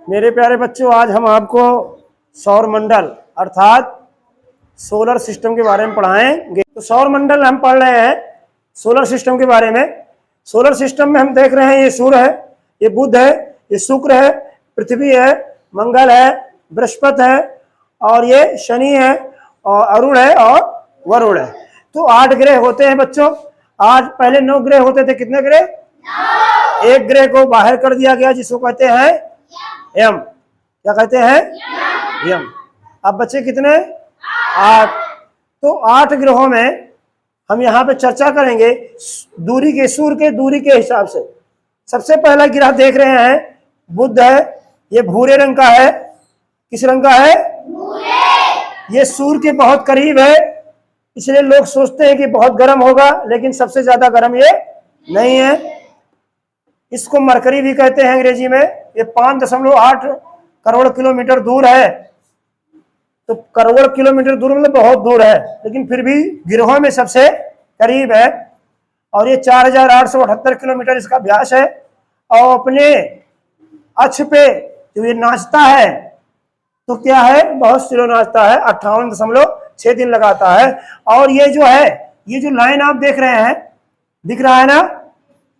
मेरे प्यारे बच्चों, आज हम आपको सौर मंडल अर्थात सोलर सिस्टम के बारे में पढ़ाएंगे। तो सौर मंडल हम पढ़ रहे हैं सोलर सिस्टम के बारे में। सोलर सिस्टम में हम देख रहे हैं ये सूर्य है, ये बुध है, ये शुक्र है, पृथ्वी है, मंगल है, बृहस्पति है और ये शनि है और अरुण है और वरुण है। तो 8 ग्रह होते हैं बच्चों। आज पहले 9 ग्रह होते थे। कितने ग्रह? 1 ग्रह को बाहर कर दिया गया जिसको कहते हैं यम। क्या कहते हैं? यम। अब बच्चे कितने? 8। तो 8 ग्रहों में हम यहाँ पे चर्चा करेंगे दूरी के, सूर्य के दूरी के हिसाब से। सबसे पहला ग्रह देख रहे हैं बुध है। ये भूरे रंग का है। किस रंग का है? भूरे। ये सूर्य के बहुत करीब है, इसलिए लोग सोचते हैं कि बहुत गर्म होगा, लेकिन सबसे ज्यादा गर्म ये नहीं है। इसको मरकरी भी कहते हैं अंग्रेजी में। ये 5.8 करोड़ किलोमीटर दूर है। तो करोड़ किलोमीटर दूर मतलब बहुत दूर है, लेकिन फिर भी ग्रहों में सबसे करीब है। और ये 4878 किलोमीटर इसका व्यास है। और अपने अक्ष पे जो ये नाचता है तो क्या है, बहुत स्लो नाचता है, 58.6 दिन लगाता है। और ये जो है, ये जो लाइन आप देख रहे हैं, दिख रहा है ना,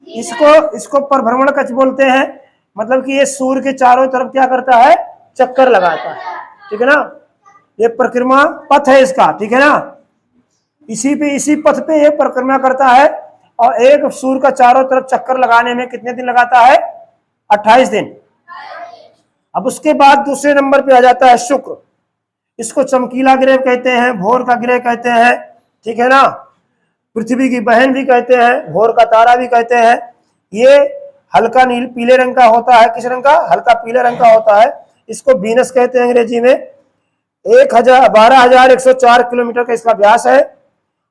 इसको परिभ्रमण कक्ष बोलते हैं। मतलब कि ये सूर्य के चारों तरफ क्या करता है? चक्कर लगाता है। ठीक है ना? ये परिक्रमा पथ है इसका। ठीक है ना? इसी पथ पे ये परिक्रमा करता है। और एक सूर्य का चारों तरफ चक्कर लगाने में कितने दिन लगाता है? 28 दिन। अब उसके बाद दूसरे नंबर पे आ जाता है शुक्र। इसको चमकीला ग्रह कहते हैं, भोर का ग्रह कहते हैं। ठीक है ना? पृथ्वी की बहन भी कहते हैं, भोर का तारा भी कहते हैं। ये हल्का नील पीले रंग का होता है। किस रंग का? हल्का पीले रंग का होता है। इसको वीनस कहते हैं अंग्रेजी में। 12,104 किलोमीटर का इसका व्यास है।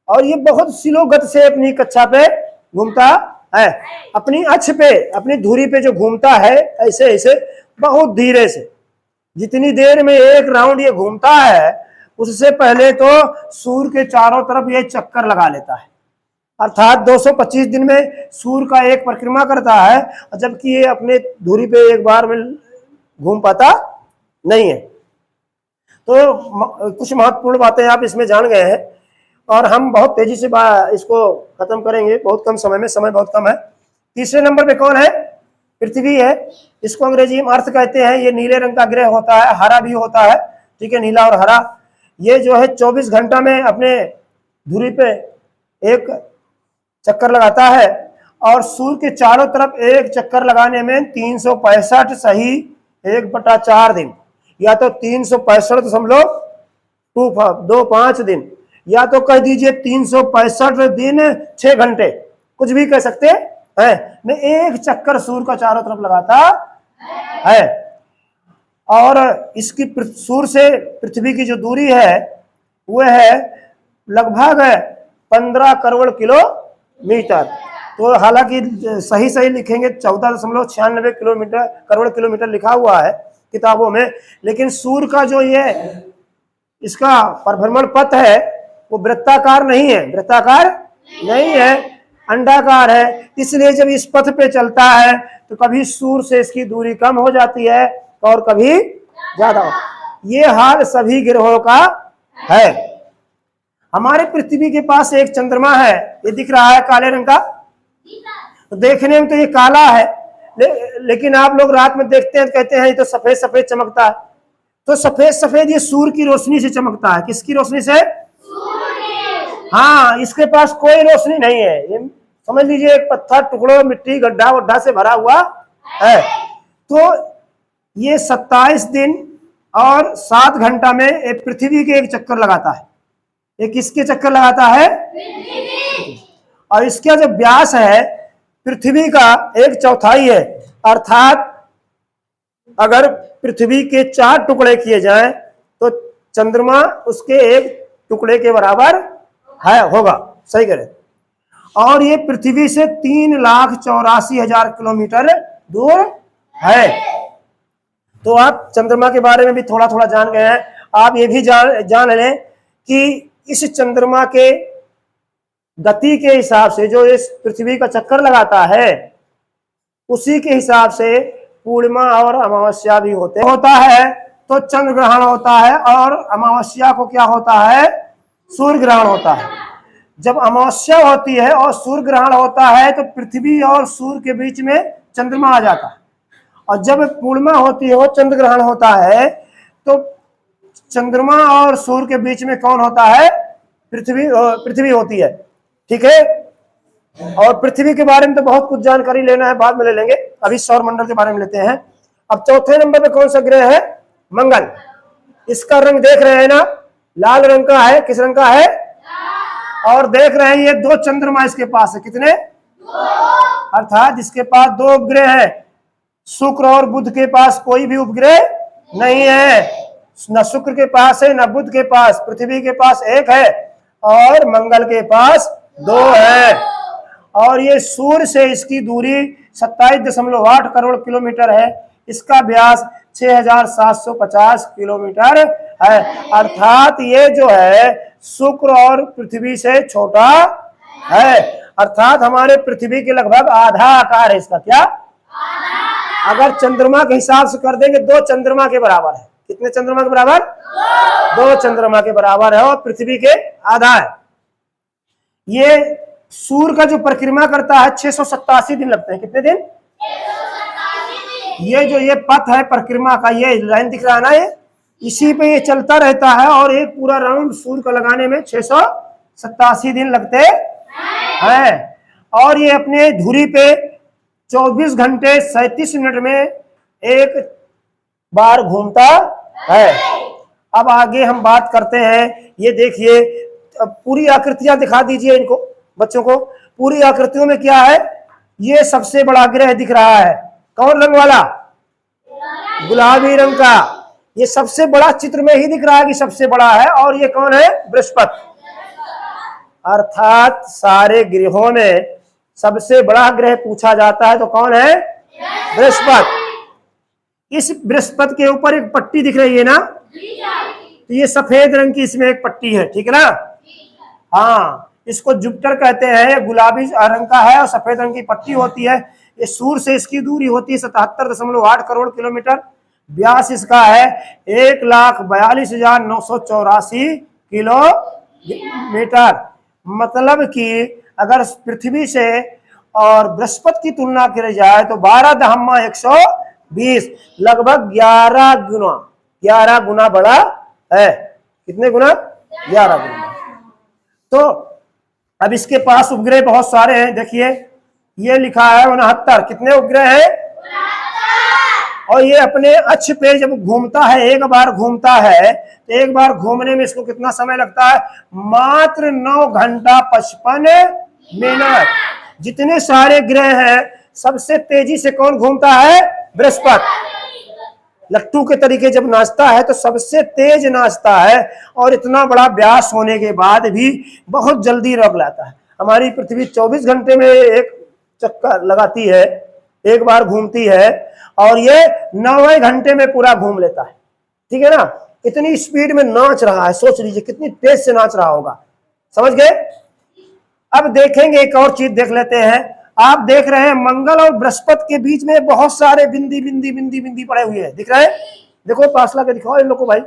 और ये बहुत स्लो गति से अपनी कक्षा पे घूमता है। अपनी अक्ष पे, अपनी धुरी पे जो घूमता है, ऐसे ऐसे बहुत धीरे से। जितनी देर में एक राउंड ये घूमता है, उससे पहले तो सूर्य के चारों तरफ ये चक्कर लगा लेता है। अर्थात 225 दिन में सूर्य का एक परिक्रमा करता है, जबकि ये अपने धुरी पे एक बार में घूम पाता नहीं है। तो कुछ महत्वपूर्ण बातें आप इसमें जान गए हैं और हम बहुत तेजी से इसको खत्म करेंगे बहुत कम समय में। समय बहुत कम है। तीसरे नंबर पे कौन है? पृथ्वी है। इसको अंग्रेजी में अर्थ कहते हैं। ये नीले रंग का ग्रह होता है, हरा भी होता है। ठीक है, नीला और हरा। ये जो है 24 घंटा में अपने धुरी पे एक चक्कर लगाता है। और सूर्य के चारों तरफ एक चक्कर लगाने में 365 सही 1/4 दिन, या तो 365.25 दिन, या तो कह दीजिए 365 दिन 6 घंटे, कुछ भी कह सकते हैं। में एक चक्कर सूर्य का चारों तरफ लगाता है। और इसकी सूर्य से पृथ्वी की जो दूरी है वह है लगभग 15 करोड़ किलोमीटर। तो हालांकि सही लिखेंगे 14.96 करोड़ किलोमीटर लिखा हुआ है किताबों में, लेकिन सूर्य का जो ये इसका परिभ्रमण पथ है वो वृत्ताकार नहीं है। वृत्ताकार नहीं है, अंडाकार है। इसलिए जब इस पथ पे चलता है तो कभी सूर्य से इसकी दूरी कम हो जाती है और कभी ज्यादा। ये हाल सभी ग्रहों का है। हमारे पृथ्वी के पास एक चंद्रमा है, ये दिख रहा है काले रंग का। तो देखने में तो ये काला है, लेकिन आप लोग रात में देखते हैं, कहते हैं ये तो सफेद सफेद चमकता है। तो सफेद सफेद ये सूर्य की रोशनी से चमकता है। किसकी रोशनी से? हाँ, इसके पास कोई रोशनी नहीं है। ये समझ लीजिए एक पत्थर, टुकड़ों, मिट्टी, गड्ढा वड्ढा से भरा हुआ है। तो ये 27 दिन और 7 घंटा में एक पृथ्वी के एक चक्कर लगाता है। ये किसके चक्कर लगाता है? और इसका जो व्यास है पृथ्वी का 1/4 है। अर्थात अगर पृथ्वी के 4 टुकड़े किए जाएं तो चंद्रमा उसके एक टुकड़े के बराबर है, होगा। सही करें। और ये पृथ्वी से 3,84,000 किलोमीटर दूर है। तो आप चंद्रमा के बारे में भी थोड़ा थोड़ा जान गए हैं। आप ये भी जान लें कि इस चंद्रमा के गति के हिसाब से जो इस पृथ्वी का चक्कर लगाता है, उसी के हिसाब से पूर्णिमा और अमावस्या भी होता है तो चंद्र ग्रहण होता है, और अमावस्या को क्या होता है, सूर्य ग्रहण होता है। जब अमावस्या होती है और सूर्य ग्रहण होता है तो पृथ्वी और सूर्य के बीच में चंद्रमा आ जाता है, और जब पूर्णिमा होती है और चंद्र ग्रहण होता है तो चंद्रमा और सूर्य के बीच में कौन होता है, पृथ्वी होती है। ठीक है, और पृथ्वी के बारे में तो बहुत कुछ जानकारी लेना है, बाद में ले लेंगे, अभी सौर मंडल के बारे में लेते हैं। अब चौथे नंबर पे कौन सा ग्रह है, मंगल। इसका रंग देख रहे हैं ना, लाल रंग का है। किस रंग का है, और देख रहे हैं ये 2 चंद्रमा इसके पास है, कितने, अर्थात इसके पास 2 उपग्रह है। शुक्र और बुध के पास कोई भी उपग्रह नहीं है, न शुक्र के पास है न बुध के पास, पृथ्वी के पास 1 है और मंगल के पास 2 है। और ये सूर्य से इसकी दूरी 27.8 करोड़ किलोमीटर है। इसका व्यास 6750 किलोमीटर है, अर्थात ये जो है शुक्र और पृथ्वी से छोटा है, अर्थात हमारे पृथ्वी के लगभग आधा आकार है इसका। क्या, अगर चंद्रमा के हिसाब से कर देंगे 2 चंद्रमा के बराबर है। कितने चंद्रमा के बराबर, 2 चंद्रमा के बराबर है, और पृथ्वी के आधा है। ये सूर्य का जो परिक्रमा करता है 687 दिन लगते हैं। कितने दिन, ये जो ये पथ है परिक्रमा का, ये लाइन दिख रहा है ना, ये इसी पे ये चलता रहता है, और एक पूरा राउंड सूर्य का लगाने में 687 दिन लगते हैं। और ये अपने धुरी पे 24 घंटे 37 मिनट में एक बार घूमता है। अब आगे हम बात करते हैं, ये देखिए पूरी आकृतियां दिखा दीजिए इनको, बच्चों को। पूरी आकृतियों में क्या है, ये सबसे बड़ा ग्रह दिख रहा है, कौन रंग वाला, गुलाबी रंग का। ये सबसे बड़ा चित्र में ही दिख रहा है कि सबसे बड़ा है, और ये कौन है, बृहस्पति। अर्थात सारे ग्रहों में सबसे बड़ा ग्रह पूछा जाता है तो कौन है, बृहस्पति। इस बृहस्पति के ऊपर एक पट्टी दिख रही है ना, तो ये सफेद रंग की इसमें एक पट्टी है, ठीक है ना। हाँ, इसको जुपिटर कहते हैं, ये गुलाबी रंग का है और सफेद रंग की पट्टी होती है। ये सूर्य से इसकी दूरी होती है 77.8 करोड़ किलोमीटर। व्यास इसका है 1,42,984 किलोमीटर। मतलब कि अगर पृथ्वी से और बृहस्पति की तुलना की जाए तो 12 लगभग 11 गुना बड़ा है। कितने गुना, 11 गुना। तो अब इसके पास उपग्रह बहुत सारे हैं, देखिए ये लिखा है 69। कितने उपग्रह हैं, और ये अपने अक्ष पे जब घूमता है, एक बार घूमता है तो एक बार घूमने में इसको कितना समय लगता है, मात्र 9 घंटा 55 मिनट। जितने सारे ग्रह हैं सबसे तेजी से कौन घूमता है, बृहस्पति। लट्टू के तरीके जब नाचता है तो सबसे तेज नाचता है, और इतना बड़ा व्यास होने के बाद भी बहुत जल्दी रग लाता है। हमारी पृथ्वी 24 घंटे में एक चक्कर लगाती है, एक बार घूमती है, और ये 9 घंटे में पूरा घूम लेता है। ठीक है ना, इतनी स्पीड में नाच रहा है, सोच लीजिए कितनी तेज से नाच रहा होगा। समझ गए। अब देखेंगे एक और चीज देख लेते हैं। आप देख रहे हैं मंगल और बृहस्पति के बीच में बहुत सारे बिंदी बिंदी बिंदी बिंदी पड़े हुए हैं, दिख रहे हैं। देखो पास ला के दिखाओ इन लोगों को भाई।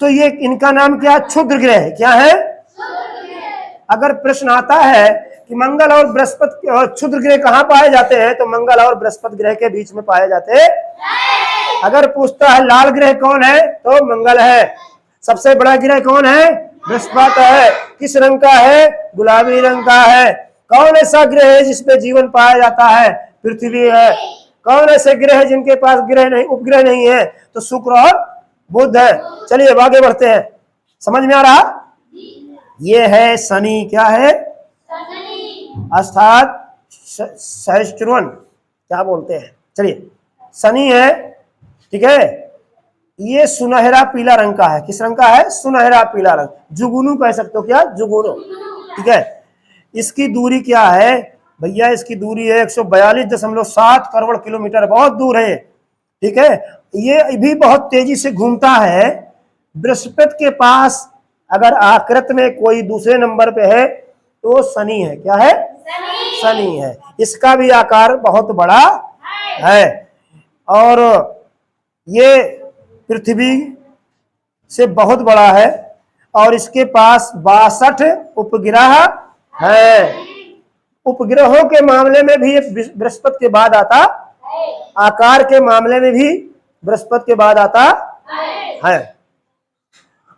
तो ये इनका नाम क्या है, क्षुद्र ग्रह है। क्या है, अगर प्रश्न आता है कि मंगल और बृहस्पति और क्षुद्र ग्रह कहाँ पाए जाते हैं, तो मंगल और बृहस्पति ग्रह के बीच में पाए जाते हैं। अगर पूछता है लाल ग्रह कौन है, तो मंगल है। सबसे बड़ा ग्रह कौन है, बृहस्पति है। किस रंग का है, गुलाबी रंग का है। कौन ऐसा ग्रह है जिसपे जीवन पाया जाता है, पृथ्वी है। कौन ऐसे ग्रह है जिनके पास ग्रह नहीं, उपग्रह नहीं है, तो शुक्र और बुध है। चलिए आगे बढ़ते हैं, समझ में आ रहा। ये है शनि। क्या है, अर्थात सहस्त्रवन क्या बोलते हैं। चलिए शनि है, ठीक है। ये सुनहरा पीला रंग का है। किस रंग का है, सुनहरा पीला रंग, जुगनू कह सकते हो। क्या, जुगनू, ठीक है। इसकी दूरी क्या है भैया, इसकी दूरी है 142.7 करोड़ किलोमीटर, बहुत दूर है, ठीक है। ये भी बहुत तेजी से घूमता है। बृहस्पति के पास अगर आकृति में कोई दूसरे नंबर पे है तो शनि है। क्या है, शनि है। इसका भी आकार बहुत बड़ा है, और ये पृथ्वी से बहुत बड़ा है और इसके पास 62 उपग्रह है। उपग्रहों के मामले में भी ये बृहस्पति के बाद आता, आकार के मामले में भी बृहस्पति के बाद आता है,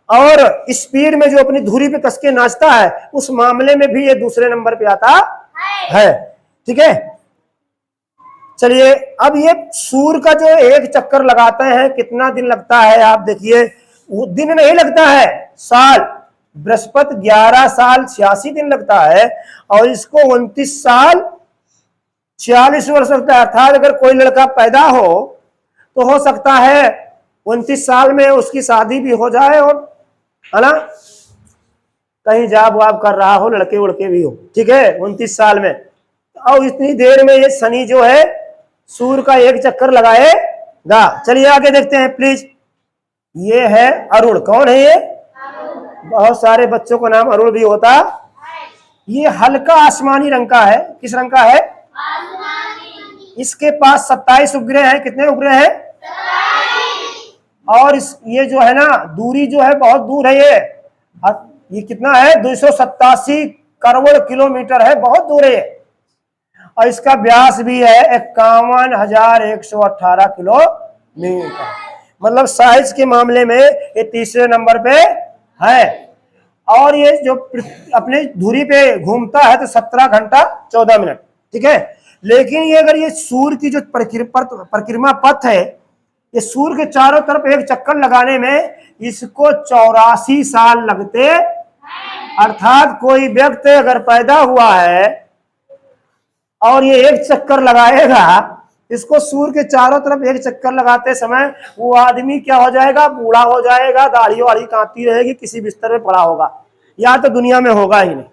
और स्पीड में जो अपनी धुरी पे कसके नाचता है उस मामले में भी ये दूसरे नंबर पे आता है। ठीक है, चलिए अब ये सूर्य का जो एक चक्कर लगाते हैं कितना दिन लगता है आप देखिए, वो दिन नहीं लगता है, साल। बृहस्पति 11 साल 86 दिन लगता है और इसको 29 साल 46 वर्ष लगता है। अर्थात अगर कोई लड़का पैदा हो तो हो सकता है 29 साल में उसकी शादी भी हो जाए, और है ना, कहीं जॉब वाब कर रहा हो, लड़के उड़के भी हो, ठीक है, 29 साल में। और इतनी देर में ये शनि जो है सूर्य का एक चक्कर लगाएगा। चलिए आगे देखते हैं प्लीज। ये है अरुण। कौन है ये? बहुत सारे बच्चों का नाम अरुण भी होता। ये हल्का आसमानी रंग का है। किस रंग का है? इसके पास 27 उपग्रह है। कितने उपग्रह है? 27। और ये जो है ना, दूरी जो है बहुत दूर है। ये कितना है? 287 करोड़ किलोमीटर है, बहुत दूर है। और इसका व्यास भी है 51,118 किलोमीटर। मतलब साइज के मामले में ये तीसरे नंबर पे है। और ये जो अपने धुरी पे घूमता है तो 17 घंटा 14 मिनट। ठीक है, लेकिन ये अगर ये सूर्य की जो परिक्रमा पथ है, ये सूर्य के चारों तरफ एक चक्कर लगाने में इसको 84 साल लगते। अर्थात कोई व्यक्ति अगर पैदा हुआ है और ये एक चक्कर लगाएगा, इसको सूर्य के चारों तरफ एक चक्कर लगाते समय वो आदमी क्या हो जाएगा? बूढ़ा हो जाएगा, दाढ़ी वाड़ी कांपती रहेगी, किसी बिस्तर में पड़ा होगा, या तो दुनिया में होगा ही नहीं।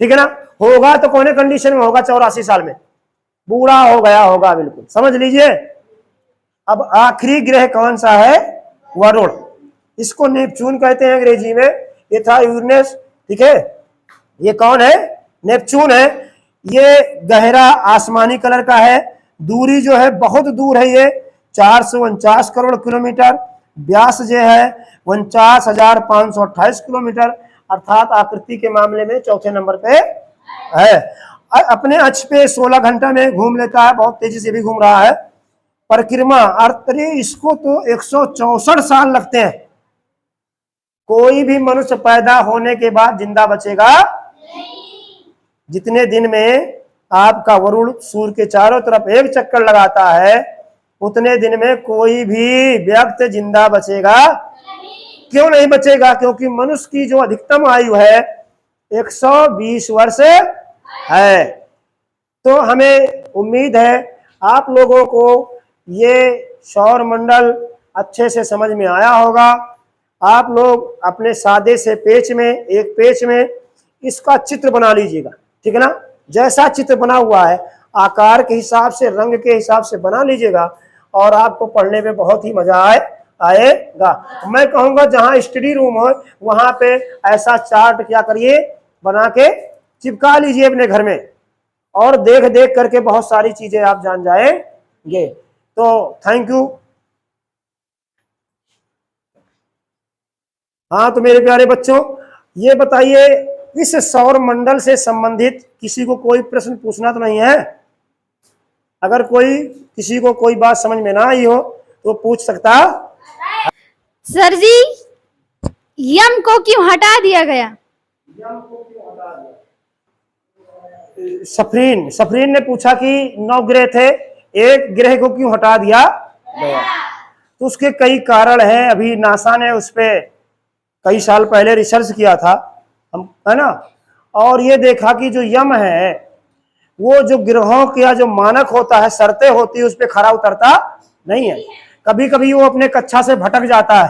ठीक है ना? होगा तो कौन कंडीशन में होगा? 84 साल में बूढ़ा हो गया होगा, बिल्कुल समझ लीजिए। अब आखिरी ग्रह कौन सा है? वरुण। इसको नेपच्यून कहते हैं अंग्रेजी में। ये था यूरेनस। ठीक है, ये कौन है? नेपच्यून है। ये गहरा आसमानी कलर का है। दूरी जो है बहुत दूर है, ये 449 करोड़ किलोमीटर। व्यास जो है 49,528 किलोमीटर। अर्थात आकृति के मामले में चौथे नंबर पे है। अपने अक्ष पे 16 घंटा में घूम लेता है, बहुत तेजी से भी घूम रहा है। परिक्रमा अरे इसको तो 164 साल लगते हैं। कोई भी मनुष्य पैदा होने के बाद जिंदा बचेगा? जितने दिन में आपका वरुण सूर्य के चारों तरफ एक चक्कर लगाता है, उतने दिन में कोई भी व्यक्ति जिंदा बचेगा? क्यों नहीं बचेगा? क्योंकि मनुष्य की जो अधिकतम आयु है 120 वर्ष है। तो हमें उम्मीद है आप लोगों को ये सौर मंडल अच्छे से समझ में आया होगा। आप लोग अपने सादे से पेज में, एक पेज में इसका चित्र बना लीजिएगा। ठीक है ना? जैसा चित्र बना हुआ है आकार के हिसाब से, रंग के हिसाब से बना लीजिएगा और आपको पढ़ने में बहुत ही मजा आएगा। मैं कहूँगा जहाँ स्टडी रूम हो वहाँ पे ऐसा चार्ट क्या करिए, बना के चिपका लीजिए अपने घर में, और देख देख करके बहुत सारी चीजें आप जान जाएंगे। तो थैंक यू। हाँ, तो मेरे प्यारे बच्चों, ये बताइए इस सौर मंडल से संबंधित किसी को कोई प्रश्न पूछना तो नहीं है? अगर किसी को कोई बात समझ में ना आई हो तो पूछ सकता। सर जी, यम को क्यों हटा दिया गया? यम को क्यों हटा दिया? सफरीन ने पूछा कि 9 ग्रह थे, एक ग्रह को क्यों हटा दिया गया? तो उसके कई कारण हैं। अभी नासा ने उस पर कई साल पहले रिसर्च किया था, है ना, और ये देखा कि जो यम है वो जो ग्रहों का जो मानक होता है, शर्तें होती है, उस पर खरा उतरता नहीं है। कभी कभी वो अपने कक्षा से भटक जाता है।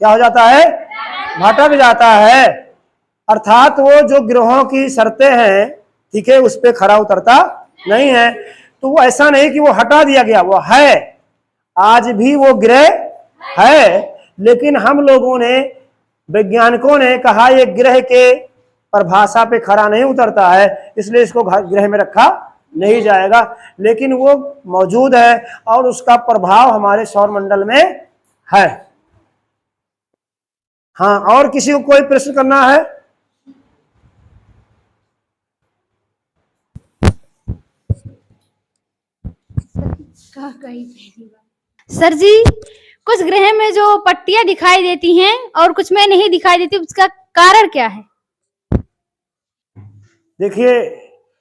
क्या हो जाता है? भटक जाता है। अर्थात वो जो ग्रहों की शर्तें हैं, ठीक है, उस पर खरा उतरता नहीं है। तो वो ऐसा नहीं कि वो हटा दिया गया, वो है, आज भी वो ग्रह है। लेकिन हम लोगों ने, वैज्ञानिकों ने कहा ये ग्रह के परिभाषा पे खरा नहीं उतरता है, इसलिए इसको ग्रह में रखा नहीं जाएगा, लेकिन वो मौजूद है और उसका प्रभाव हमारे सौर मंडल में है। हाँ, और किसी को कोई प्रश्न करना है? सर जी, कुछ ग्रह में जो पट्टियां दिखाई देती हैं और कुछ में नहीं दिखाई देती, उसका कारण क्या है? देखिए,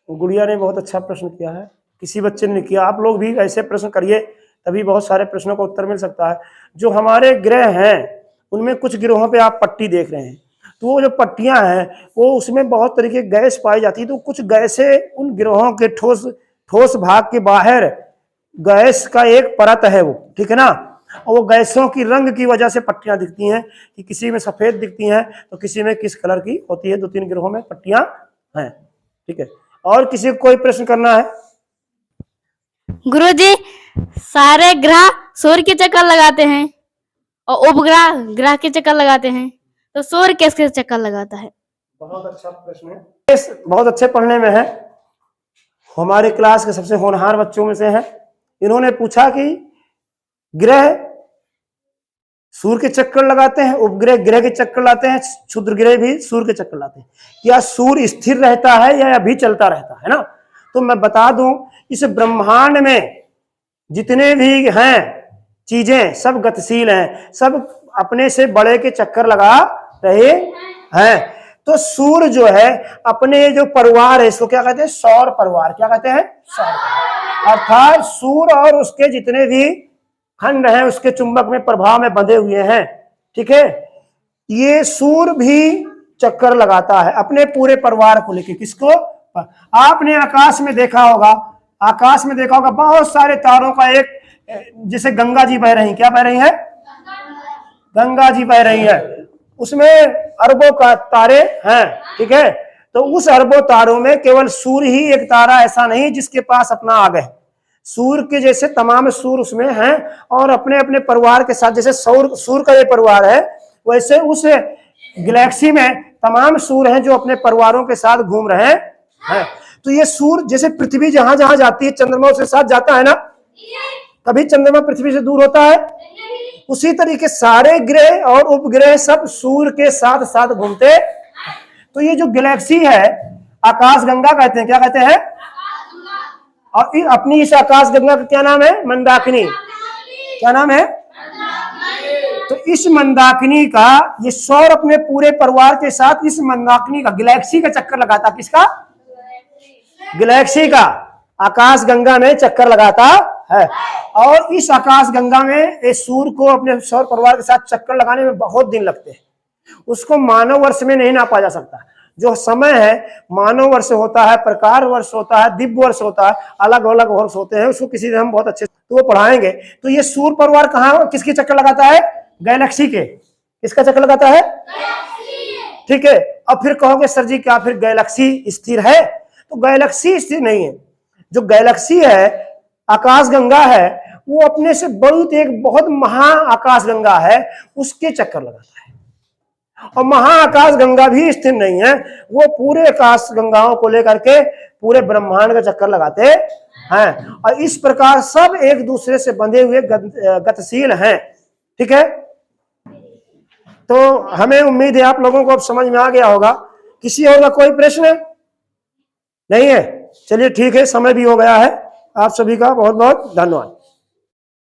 गुड़िया ने बहुत अच्छा प्रश्न किया है, किसी बच्चे ने किया। आप लोग भी ऐसे प्रश्न करिए, तभी बहुत सारे प्रश्नों का उत्तर मिल सकता है। जो हमारे ग्रह हैं उनमें कुछ ग्रहों पे आप पट्टी देख रहे हैं, तो वो जो पट्टियां हैं वो उसमें बहुत तरीके की गैस पाई जाती है। तो कुछ गैसें उन ग्रहों के ठोस भाग के बाहर गैस का एक परत है वो, ठीक है ना, और वो गैसों की रंग की वजह से पट्टियां दिखती हैं कि किसी में सफेद दिखती हैं तो किसी में किस कलर की होती है। 2-3 ग्रहों में पट्टियां हैं, ठीक है। और किसी को कोई प्रश्न करना है? गुरुजी, सारे ग्रह सूर्य के चक्कर लगाते हैं और उपग्रह ग्रह के चक्कर लगाते हैं, तो सूर्य किसके चक्कर लगाता है? बहुत अच्छा प्रश्न है, बहुत अच्छे पढ़ने में है, हमारे क्लास के सबसे होनहार बच्चों में से है। इन्होंने पूछा कि ग्रह सूर्य के चक्कर लगाते हैं, उपग्रह ग्रह के चक्कर लाते हैं, क्षुद्र ग्रह भी सूर्य के चक्कर लाते हैं, क्या सूर्य स्थिर रहता है या अभी चलता रहता है ना? तो मैं बता दूं, इस ब्रह्मांड में जितने भी हैं चीजें सब गतिशील हैं, सब अपने से बड़े के चक्कर लगा रहे हैं। तो सूर्य जो है अपने जो परिवार है, इसको क्या कहते हैं? सौर परिवार। क्या कहते हैं? सौर परिवार। अर्थात सूर्य और उसके जितने भी खंड हैं उसके चुंबक में प्रभाव में बंधे हुए हैं, ठीक है। ये सूर्य भी चक्कर लगाता है अपने पूरे परिवार को लेकर। किसको? आपने आकाश में देखा होगा, आकाश में देखा होगा बहुत सारे तारों का एक, जैसे गंगा जी बह रही, क्या बह रही है? गंगा जी बह रही है, उसमें अरबों का तारे हैं, ठीक है। तो उस अरबों तारों में केवल सूर्य ही एक तारा ऐसा नहीं जिसके पास अपना आग है। सूर्य के जैसे तमाम सूर्य उसमें हैं और अपने अपने परिवार के साथ, जैसे सूर्य का ये परिवार है, वैसे उस गैलेक्सी में तमाम सूर्य हैं जो अपने परिवारों के साथ घूम रहे हैं। तो ये सूर्य, जैसे पृथ्वी जहां जहां जाती है चंद्रमा उसके साथ जाता है ना, कभी चंद्रमा पृथ्वी से दूर होता है? उसी तरीके सारे ग्रह और उपग्रह सब सूर्य के साथ साथ घूमते। तो ये जो गैलेक्सी है आकाश गंगा कहते हैं। क्या कहते हैं? और अपनी इस आकाश गंगा का क्या नाम है? मंदाकिनी। क्या नाम है? तो इस मंदाकिनी का ये सौर अपने पूरे परिवार के साथ इस मंदाकिनी का, गैलेक्सी का चक्कर लगाता। किसका? गैलेक्सी का आकाश गंगा में चक्कर लगाता है। और इस आकाश गंगा में इस सूर्य को अपने सौर परिवार के साथ चक्कर लगाने में बहुत दिन लगते हैं। उसको मानव वर्ष में नहीं नापा जा सकता। जो समय है मानव वर्ष होता है, प्रकार वर्ष होता है, दिव्य वर्ष होता है, अलग अलग वर्ष होते हैं। उसको किसी दिन हम बहुत अच्छे तो वो पढ़ाएंगे। तो ये सूर्य परिवार कहाँ किसके चक्कर लगाता है? गैलेक्सी के। किसका चक्कर लगाता है? ठीक है। अब फिर कहोगे सर जी क्या फिर गैलेक्सी स्थिर है? तो गैलेक्सी स्थिर नहीं है। जो गैलेक्सी है आकाश गंगा है वो अपने से बड़ी एक बहुत महा आकाश गंगा है, उसके चक्कर लगाता है। और महाआकाश गंगा भी स्थिर नहीं है, वो पूरे आकाश गंगाओं को लेकर के पूरे ब्रह्मांड का चक्कर लगाते हैं। और इस प्रकार सब एक दूसरे से बंधे हुए गतिशील हैं, ठीक है। तो हमें उम्मीद है आप लोगों को अब समझ में आ गया होगा। किसी और का कोई प्रश्न नहीं है? चलिए ठीक है, समय भी हो गया है। आप सभी का बहुत बहुत धन्यवाद।